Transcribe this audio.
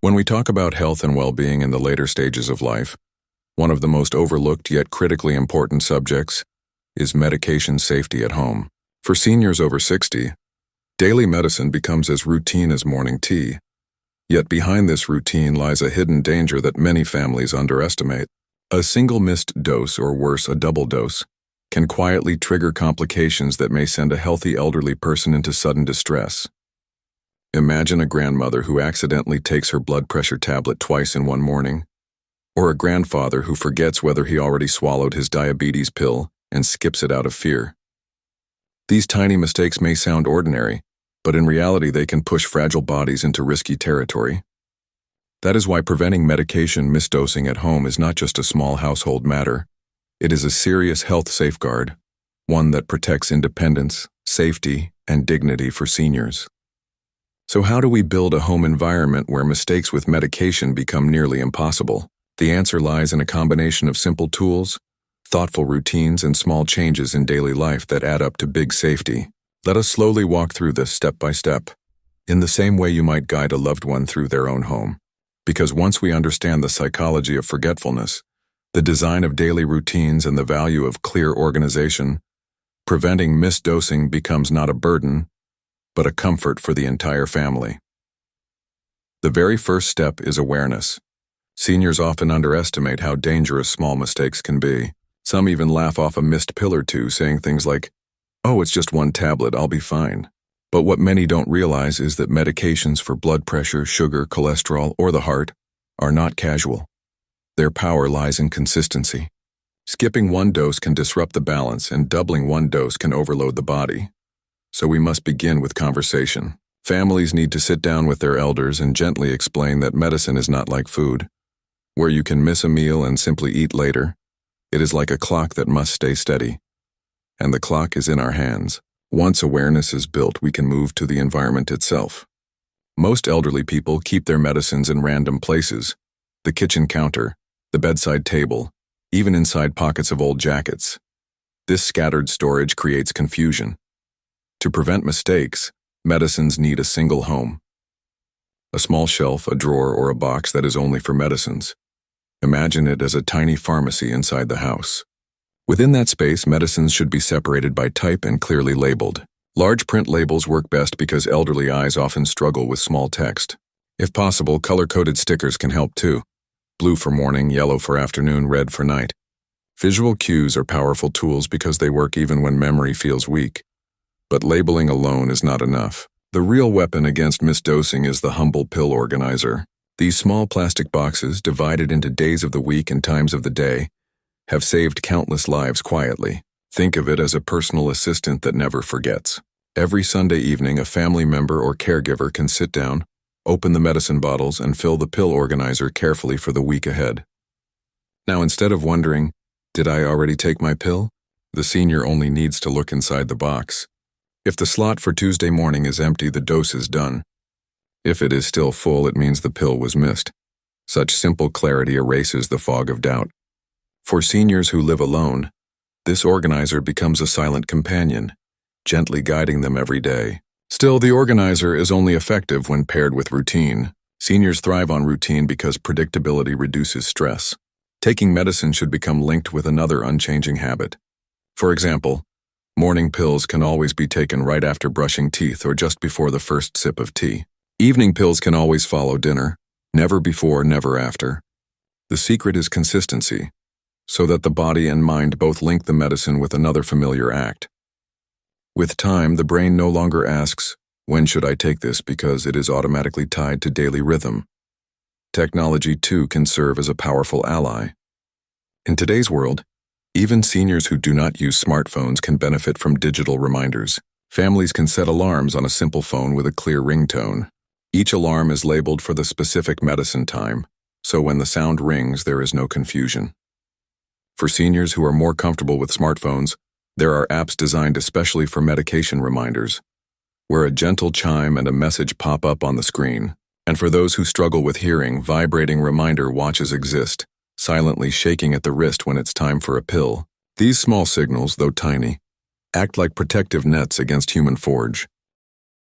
When we talk about health and well-being in the later stages of life, one of the most overlooked yet critically important subjects is medication safety at home. For seniors over 60, daily medicine becomes as routine as morning tea. Yet behind this routine lies a hidden danger that many families underestimate. A single missed dose, or worse, a double dose, can quietly trigger complications that may send a healthy elderly person into sudden distress. Imagine a grandmother who accidentally takes her blood pressure tablet twice in one morning, or a grandfather who forgets whether he already swallowed his diabetes pill and skips it out of fear. These tiny mistakes may sound ordinary, but in reality they can push fragile bodies into risky territory. That is why preventing medication misdosing at home is not just a small household matter. It is a serious health safeguard, one that protects independence, safety, and dignity for seniors. So how do we build a home environment where mistakes with medication become nearly impossible? The answer lies in a combination of simple tools, thoughtful routines, and small changes in daily life that add up to big safety. Let us slowly walk through this step by step, in the same way you might guide a loved one through their own home. Because once we understand the psychology of forgetfulness, the design of daily routines, and the value of clear organization, preventing misdosing becomes not a burden, but a comfort for the entire family. The very first step is awareness. Seniors often underestimate how dangerous small mistakes can be. Some even laugh off a missed pill or two, saying things like, "Oh, it's just one tablet, I'll be fine." But what many don't realize is that medications for blood pressure, sugar, cholesterol, or the heart are not casual. Their power lies in consistency. Skipping one dose can disrupt the balance, and doubling one dose can overload the body. So we must begin with conversation. Families need to sit down with their elders and gently explain that medicine is not like food, where you can miss a meal and simply eat later. It is like a clock that must stay steady. And the clock is in our hands. Once awareness is built, we can move to the environment itself. Most elderly people keep their medicines in random places: the kitchen counter, the bedside table, even inside pockets of old jackets. This scattered storage creates confusion. To prevent mistakes, medicines need a single home. A small shelf, a drawer, or a box that is only for medicines. Imagine it as a tiny pharmacy inside the house. Within that space, medicines should be separated by type and clearly labeled. Large print labels work best because elderly eyes often struggle with small text. If possible, color-coded stickers can help too. Blue for morning, yellow for afternoon, red for night. Visual cues are powerful tools because they work even when memory feels weak. But labeling alone is not enough. The real weapon against misdosing is the humble pill organizer. These small plastic boxes, divided into days of the week and times of the day, have saved countless lives quietly. Think of it as a personal assistant that never forgets. Every Sunday evening, a family member or caregiver can sit down, open the medicine bottles, and fill the pill organizer carefully for the week ahead. Now, instead of wondering, "Did I already take my pill?" the senior only needs to look inside the box. If the slot for Tuesday morning is empty, the dose is done. If it is still full, it means the pill was missed. Such simple clarity erases the fog of doubt. For seniors who live alone, this organizer becomes a silent companion, gently guiding them every day. Still, the organizer is only effective when paired with routine. Seniors thrive on routine because predictability reduces stress. Taking medicine should become linked with another unchanging habit. For example, morning pills can always be taken right after brushing teeth or just before the first sip of tea. Evening pills can always follow dinner, never before, never after. The secret is consistency, so that the body and mind both link the medicine with another familiar act. With time, the brain no longer asks, "When should I take this?" because it is automatically tied to daily rhythm. Technology, too, can serve as a powerful ally. In today's world, even seniors who do not use smartphones can benefit from digital reminders. Families can set alarms on a simple phone with a clear ringtone. Each alarm is labeled for the specific medicine time, so when the sound rings, there is no confusion. For seniors who are more comfortable with smartphones, there are apps designed especially for medication reminders, where a gentle chime and a message pop up on the screen. And for those who struggle with hearing, vibrating reminder watches exist, silently shaking at the wrist when it's time for a pill. These small signals, though tiny, act like protective nets against human forge.